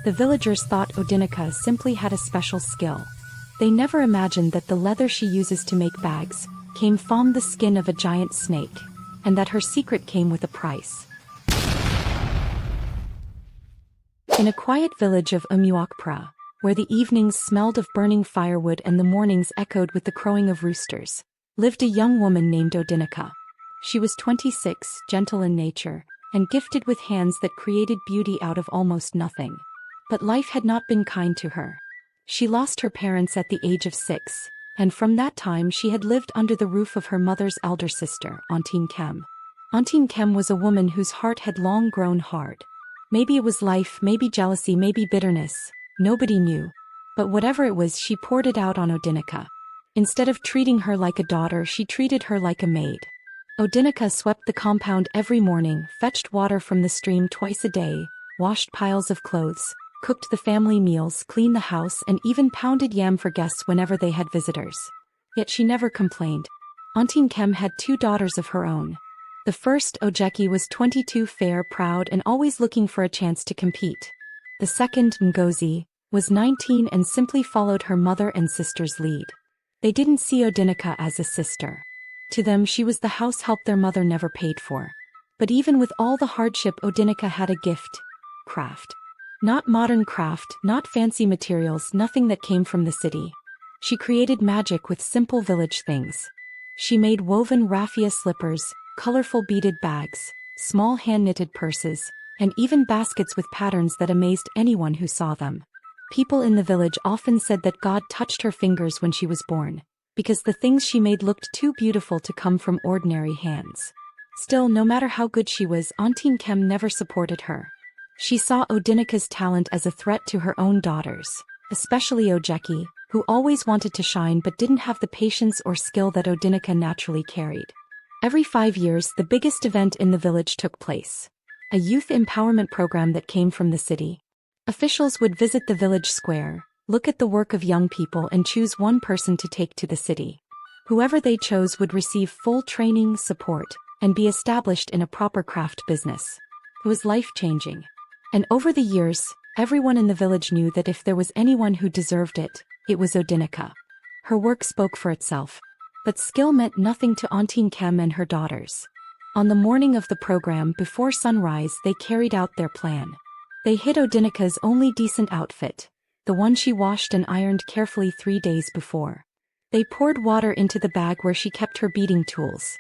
The villagers thought Odinica simply had a special skill. They never imagined that the leather she uses to make bags came from the skin of a giant snake, and that her secret came with a price. In a quiet village of Umuokpra, where the evenings smelled of burning firewood and the mornings echoed with the crowing of roosters, lived a young woman named Odinica. She was 26, gentle in nature, and gifted with hands that created beauty out of almost nothing. But life had not been kind to her. She lost her parents at the age of 6, and from that time she had lived under the roof of her mother's elder sister, Auntie Kem. Auntie Kem was a woman whose heart had long grown hard. Maybe it was life, maybe jealousy, maybe bitterness. Nobody knew. But whatever it was, she poured it out on Odinica. Instead of treating her like a daughter, she treated her like a maid. Odinica swept the compound every morning, fetched water from the stream twice a day, washed piles of clothes, cooked the family meals, cleaned the house, and even pounded yam for guests whenever they had visitors. Yet she never complained. Auntie Kem had 2 daughters of her own. The first, Ojeki, was 22, fair, proud, and always looking for a chance to compete. The second, Ngozi, was 19 and simply followed her mother and sister's lead. They didn't see Odinica as a sister. To them, she was the house help their mother never paid for. But even with all the hardship, Odinica had a gift: craft. Not modern craft, not fancy materials, nothing that came from the city. She created magic with simple village things. She made woven raffia slippers, colorful beaded bags, small hand-knitted purses, and even baskets with patterns that amazed anyone who saw them. People in the village often said that God touched her fingers when she was born, because the things she made looked too beautiful to come from ordinary hands. Still, no matter how good she was, Auntie Kem never supported her. She saw Odinica's talent as a threat to her own daughters, especially Ojeki, who always wanted to shine but didn't have the patience or skill that Odinica naturally carried. Every 5 years, the biggest event in the village took place: a youth empowerment program that came from the city. Officials would visit the village square, look at the work of young people, and choose one person to take to the city. Whoever they chose would receive full training, support, and be established in a proper craft business. It was life-changing. And over the years, everyone in the village knew that if there was anyone who deserved it, it was Odinica. Her work spoke for itself. But skill meant nothing to Auntie Kem and her daughters. On the morning of the program, before sunrise, they carried out their plan. They hid Odinica's only decent outfit, the one she washed and ironed carefully 3 days before. They poured water into the bag where she kept her beading tools.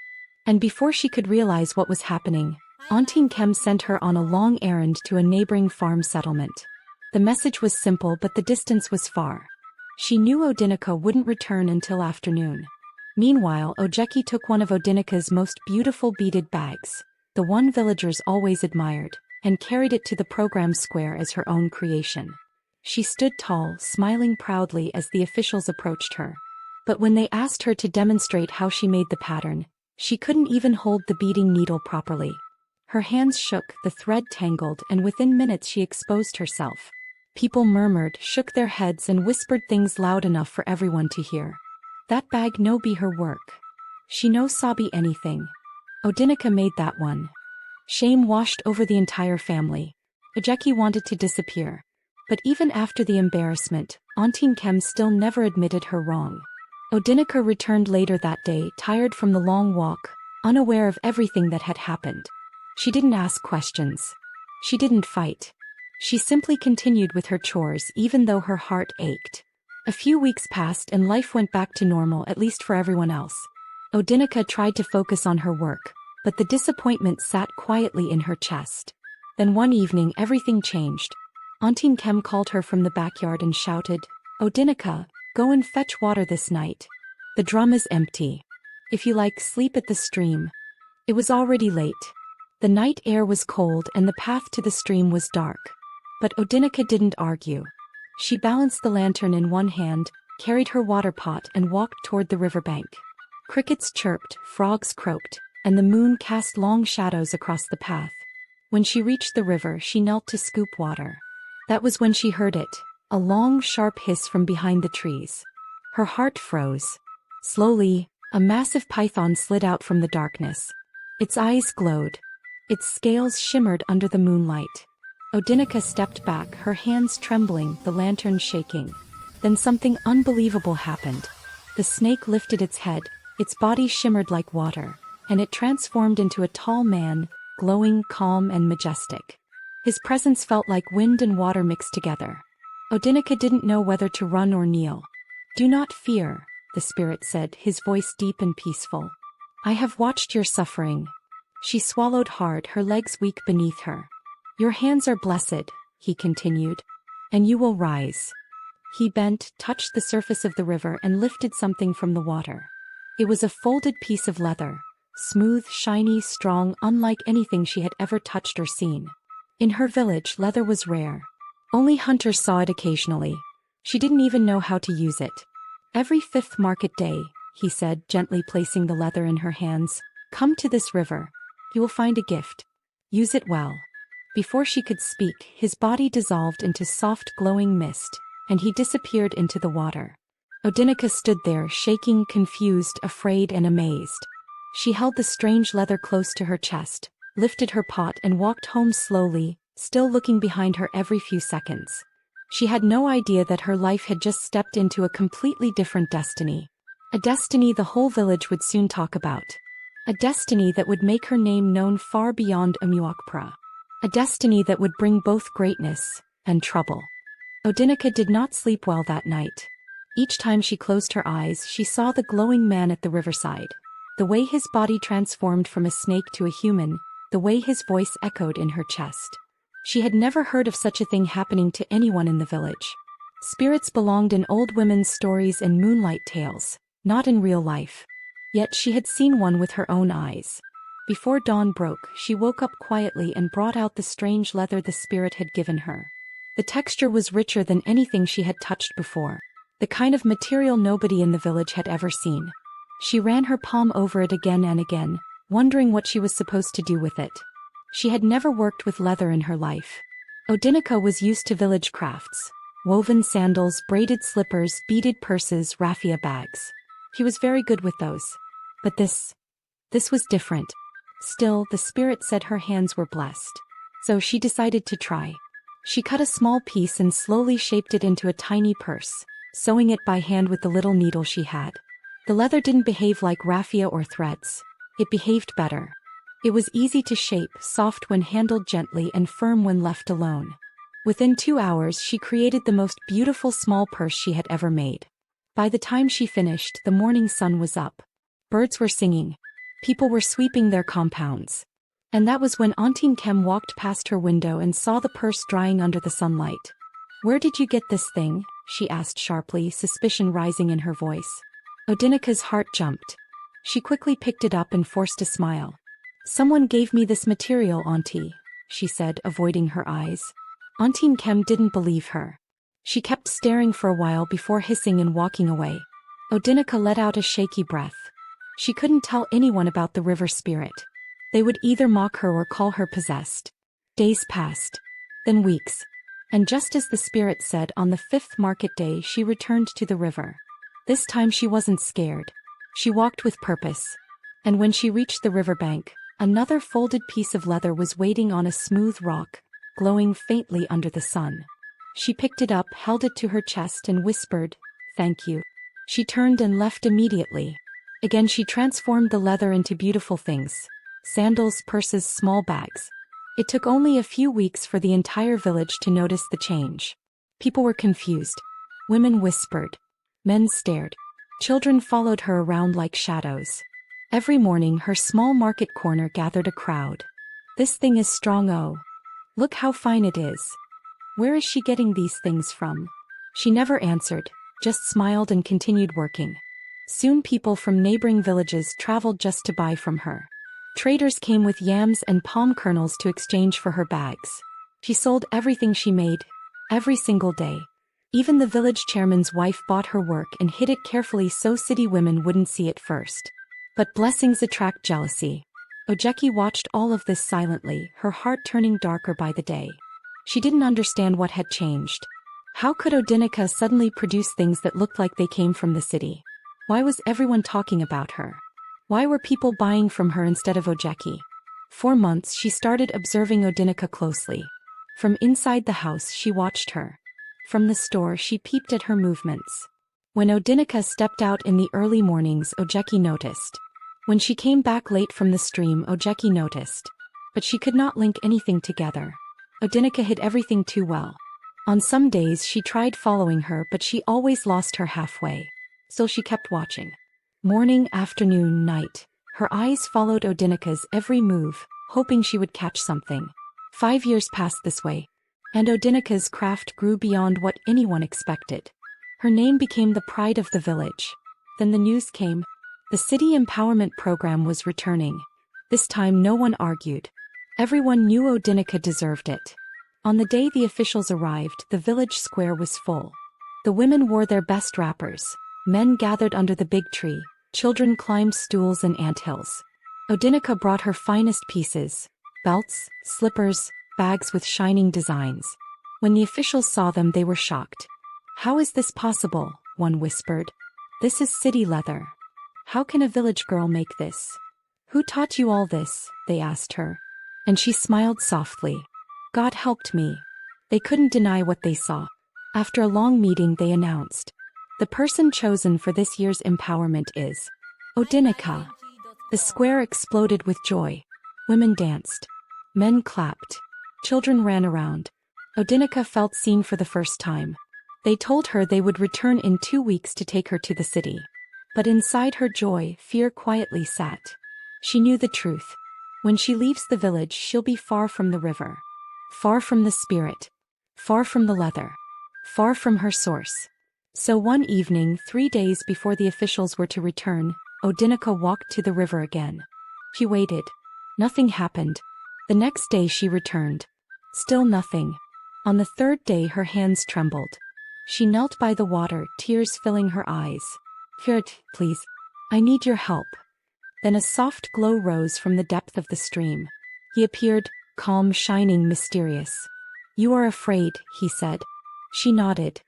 And before she could realize what was happening, Auntie Kem sent her on a long errand to a neighboring farm settlement. The message was simple, but the distance was far. She knew Odinica wouldn't return until afternoon. Meanwhile, Ojeki took one of Odinica's most beautiful beaded bags, the one villagers always admired, and carried it to the program square as her own creation. She stood tall, smiling proudly as the officials approached her. But when they asked her to demonstrate how she made the pattern, she couldn't even hold the beading needle properly. Her hands shook, the thread tangled, and within minutes she exposed herself. People murmured, shook their heads, and whispered things loud enough for everyone to hear. That bag no be her work. She no sabi anything. Odinica made that one. Shame washed over the entire family. Ojeki wanted to disappear. But even after the embarrassment, Auntie Kem still never admitted her wrong. Odinica returned later that day, tired from the long walk, unaware of everything that had happened. She didn't ask questions. She didn't fight. She simply continued with her chores even though her heart ached. A few weeks passed and life went back to normal, at least for everyone else. Odinica tried to focus on her work, but the disappointment sat quietly in her chest. Then one evening everything changed. Auntie Kem called her from the backyard and shouted, "Odinica, go and fetch water this night. The drum is empty. If you like, sleep at the stream." It was already late. The night air was cold and the path to the stream was dark. But Odinica didn't argue. She balanced the lantern in one hand, carried her water pot, and walked toward the riverbank. Crickets chirped, frogs croaked, and the moon cast long shadows across the path. When she reached the river, she knelt to scoop water. That was when she heard it, a long, sharp hiss from behind the trees. Her heart froze. Slowly, a massive python slid out from the darkness. Its eyes glowed. Its scales shimmered under the moonlight. Odinica stepped back, her hands trembling, the lantern shaking. Then something unbelievable happened. The snake lifted its head, its body shimmered like water, and it transformed into a tall man, glowing, calm, and majestic. His presence felt like wind and water mixed together. Odinica didn't know whether to run or kneel. "Do not fear," the spirit said, his voice deep and peaceful. "I have watched your suffering." She swallowed hard, her legs weak beneath her. "Your hands are blessed," he continued, "and you will rise." He bent, touched the surface of the river, and lifted something from the water. It was a folded piece of leather, smooth, shiny, strong, unlike anything she had ever touched or seen. In her village, leather was rare. Only hunters saw it occasionally. She didn't even know how to use it. "Every 5th market day," he said, gently placing the leather in her hands, "come to this river. You will find a gift. Use it well." Before she could speak, his body dissolved into soft, glowing mist, and he disappeared into the water. Odinica stood there, shaking, confused, afraid, and amazed. She held the strange leather close to her chest, lifted her pot, and walked home slowly, still looking behind her every few seconds. She had no idea that her life had just stepped into a completely different destiny. A destiny the whole village would soon talk about. A destiny that would make her name known far beyond Umuokpra. A destiny that would bring both greatness and trouble. Odinica did not sleep well that night. Each time she closed her eyes, she saw the glowing man at the riverside. The way his body transformed from a snake to a human, the way his voice echoed in her chest. She had never heard of such a thing happening to anyone in the village. Spirits belonged in old women's stories and moonlight tales, not in real life. Yet she had seen one with her own eyes. Before dawn broke, she woke up quietly and brought out the strange leather the spirit had given her. The texture was richer than anything she had touched before, the kind of material nobody in the village had ever seen. She ran her palm over it again and again, wondering what she was supposed to do with it. She had never worked with leather in her life. Odinica was used to village crafts: woven sandals, braided slippers, beaded purses, raffia bags. She was very good with those. But this was different. Still, the spirit said her hands were blessed. So she decided to try. She cut a small piece and slowly shaped it into a tiny purse, sewing it by hand with the little needle she had. The leather didn't behave like raffia or threads. It behaved better. It was easy to shape, soft when handled gently, and firm when left alone. Within 2 hours, she created the most beautiful small purse she had ever made. By the time she finished, the morning sun was up. Birds were singing. People were sweeping their compounds. And that was when Auntie Kem walked past her window and saw the purse drying under the sunlight. "Where did you get this thing?" she asked sharply, suspicion rising in her voice. Odinica's heart jumped. She quickly picked it up and forced a smile. "Someone gave me this material, Auntie," she said, avoiding her eyes. Auntie Kem didn't believe her. She kept staring for a while before hissing and walking away. Odinica let out a shaky breath. She couldn't tell anyone about the river spirit. They would either mock her or call her possessed. Days passed. Then weeks. And just as the spirit said, on the 5th market day she returned to the river. This time she wasn't scared. She walked with purpose. And when she reached the riverbank, another folded piece of leather was waiting on a smooth rock, glowing faintly under the sun. She picked it up, held it to her chest, and whispered, "Thank you." She turned and left immediately. Again she transformed the leather into beautiful things: sandals, purses, small bags. It took only a few weeks for the entire village to notice the change. People were confused. Women whispered. Men stared. Children followed her around like shadows. Every morning her small market corner gathered a crowd. "This thing is strong, oh. Look how fine it is. Where is she getting these things from?" She never answered, just smiled and continued working. Soon people from neighboring villages traveled just to buy from her. Traders came with yams and palm kernels to exchange for her bags. She sold everything she made, every single day. Even the village chairman's wife bought her work and hid it carefully so city women wouldn't see it first. But blessings attract jealousy. Ojeki watched all of this silently, her heart turning darker by the day. She didn't understand what had changed. How could Odinica suddenly produce things that looked like they came from the city? Why was everyone talking about her? Why were people buying from her instead of Ojeki? For months she started observing Odinica closely. From inside the house she watched her. From the store she peeped at her movements. When Odinica stepped out in the early mornings, Ojeki noticed. When she came back late from the stream, Ojeki noticed. But she could not link anything together. Odinica hid everything too well. On some days she tried following her, but she always lost her halfway. So she kept watching. Morning, afternoon, night. Her eyes followed Odinica's every move, hoping she would catch something. 5 years passed this way. And Odinica's craft grew beyond what anyone expected. Her name became the pride of the village. Then the news came. The city empowerment program was returning. This time no one argued. Everyone knew Odinica deserved it. On the day the officials arrived, the village square was full. The women wore their best wrappers. Men gathered under the big tree. Children climbed stools and anthills. Odinica brought her finest pieces: belts, slippers, bags with shining designs. When the officials saw them, they were shocked. "How is this possible?" one whispered. "This is city leather. How can a village girl make this?" "Who taught you all this?" they asked her. And she smiled softly. "God helped me." They couldn't deny what they saw. After a long meeting, they announced, "The person chosen for this year's empowerment is Odinica." The square exploded with joy. Women danced. Men clapped. Children ran around. Odinica felt seen for the first time. They told her they would return in 2 weeks to take her to the city. But inside her joy, fear quietly sat. She knew the truth. When she leaves the village, she'll be far from the river. Far from the spirit. Far from the leather. Far from her source. So one evening, 3 days before the officials were to return, Odinica walked to the river again. She waited. Nothing happened. The next day she returned. Still nothing. On the 3rd day her hands trembled. She knelt by the water, tears filling her eyes. "Fiat, please. I need your help." Then a soft glow rose from the depth of the stream. He appeared, calm, shining, mysterious. "You are afraid," he said. She nodded.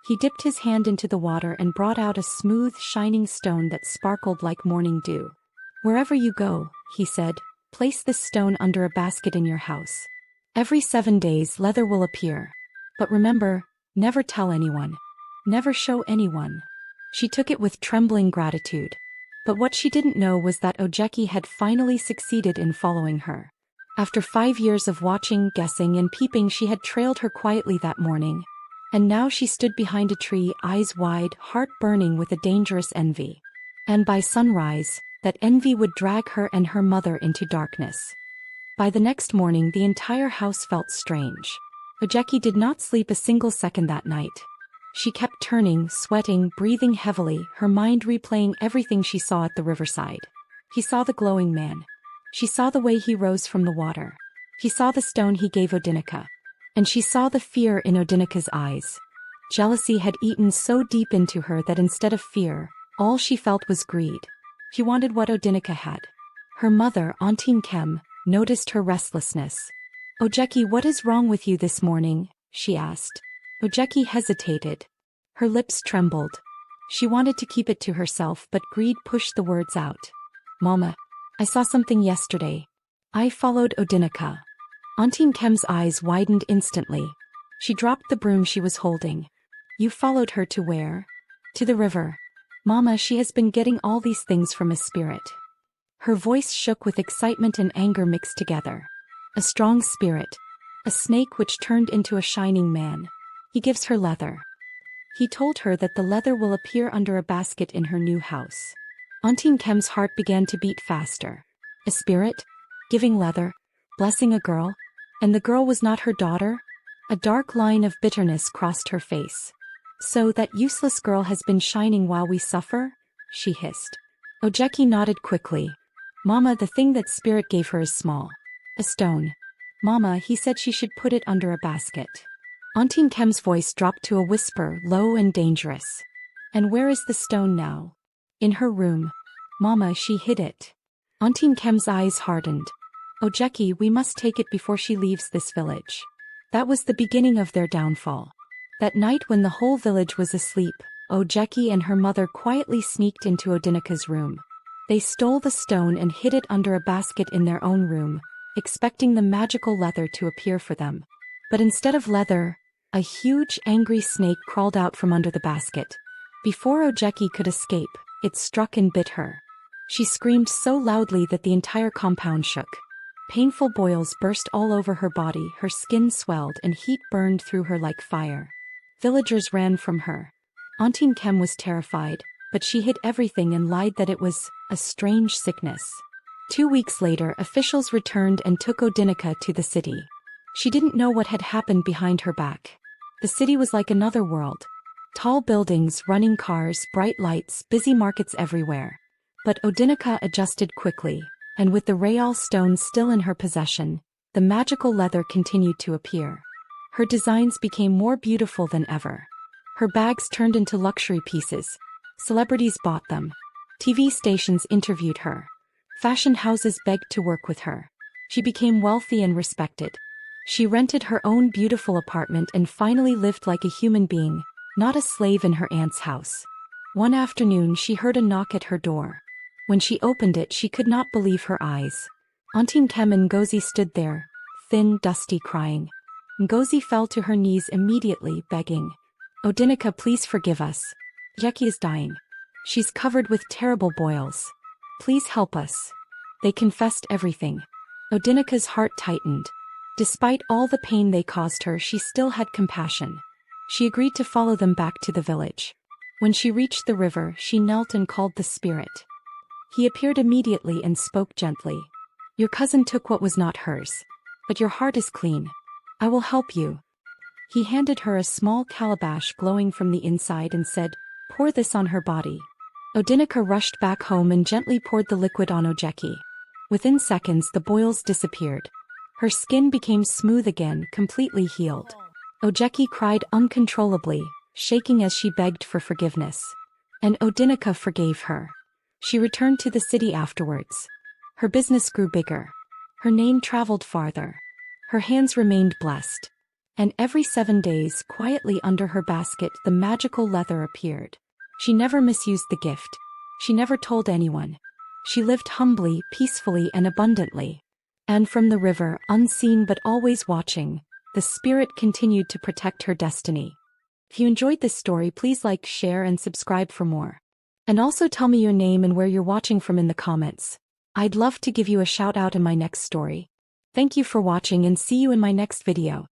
He dipped his hand into the water and brought out a smooth, shining stone that sparkled like morning dew. "Wherever you go," he said, "place this stone under a basket in your house. Every 7 days leather will appear. But remember, never tell anyone. Never show anyone." She took it with trembling gratitude. But what she didn't know was that Ojeki had finally succeeded in following her. After 5 years of watching, guessing, and peeping, she had trailed her quietly that morning. And now she stood behind a tree, eyes wide, heart burning with a dangerous envy. And by sunrise, that envy would drag her and her mother into darkness. By the next morning, the entire house felt strange. Ojeki did not sleep a single second that night. She kept turning, sweating, breathing heavily, her mind replaying everything she saw at the riverside. He saw the glowing man. She saw the way he rose from the water. He saw the stone he gave Odinica. And she saw the fear in Odinica's eyes. Jealousy had eaten so deep into her that instead of fear, all she felt was greed. She wanted what Odinica had. Her mother, Auntie Nkem, noticed her restlessness. "Ojeki, what is wrong with you this morning?" she asked. Ojeki hesitated. Her lips trembled. She wanted to keep it to herself, but greed pushed the words out. "Mama, I saw something yesterday. I followed Odinica." Auntie Nkem's eyes widened instantly. She dropped the broom she was holding. "You followed her to where?" "To the river. Mama, she has been getting all these things from a spirit." Her voice shook with excitement and anger mixed together. "A strong spirit. A snake which turned into a shining man. He gives her leather. He told her that the leather will appear under a basket in her new house." Auntie Nkem's heart began to beat faster. A spirit? Giving leather? Blessing a girl? And the girl was not her daughter? A dark line of bitterness crossed her face. "So that useless girl has been shining while we suffer?" she hissed. Ojeki nodded quickly. "Mama, the thing that spirit gave her is small. A stone. Mama, he said she should put it under a basket." Auntie Nkem's voice dropped to a whisper, low and dangerous. "And where is the stone now?" "In her room. Mama, she hid it." Auntie Nkem's eyes hardened. "Ojeki, we must take it before she leaves this village." That was the beginning of their downfall. That night when the whole village was asleep, Ojeki and her mother quietly sneaked into Odinica's room. They stole the stone and hid it under a basket in their own room, expecting the magical leather to appear for them. But instead of leather, a huge angry snake crawled out from under the basket. Before Ojeki could escape, it struck and bit her. She screamed so loudly that the entire compound shook. Painful boils burst all over her body, her skin swelled and heat burned through her like fire. Villagers ran from her. Auntie Kem was terrified, but she hid everything and lied that it was a strange sickness. 2 weeks later, officials returned and took Odinica to the city. She didn't know what had happened behind her back. The city was like another world. Tall buildings, running cars, bright lights, busy markets everywhere. But Odinica adjusted quickly, and with the Real stone still in her possession, the magical leather continued to appear. Her designs became more beautiful than ever. Her bags turned into luxury pieces. Celebrities bought them. TV stations interviewed her. Fashion houses begged to work with her. She became wealthy and respected. She rented her own beautiful apartment and finally lived like a human being, not a slave in her aunt's house. One afternoon she heard a knock at her door. When she opened it, she could not believe her eyes. Auntie Kem and Ngozi stood there, thin, dusty, crying. Ngozi fell to her knees immediately, begging, "Odinica, please forgive us. Jackie is dying. She's covered with terrible boils. Please help us." They confessed everything. Odinica's heart tightened. Despite all the pain they caused her, she still had compassion. She agreed to follow them back to the village. When she reached the river, she knelt and called the spirit. He appeared immediately and spoke gently. "Your cousin took what was not hers. But your heart is clean. I will help you." He handed her a small calabash glowing from the inside and said, "Pour this on her body." Odinica rushed back home and gently poured the liquid on Ojeki. Within seconds, the boils disappeared. Her skin became smooth again, completely healed. Ojeki cried uncontrollably, shaking as she begged for forgiveness. And Odinica forgave her. She returned to the city afterwards. Her business grew bigger. Her name traveled farther. Her hands remained blessed. And every 7 days, quietly under her basket, the magical leather appeared. She never misused the gift. She never told anyone. She lived humbly, peacefully, and abundantly. And from the river, unseen but always watching, the spirit continued to protect her destiny. If you enjoyed this story, please like, share, and subscribe for more. And also tell me your name and where you're watching from in the comments. I'd love to give you a shout out in my next story. Thank you for watching and see you in my next video.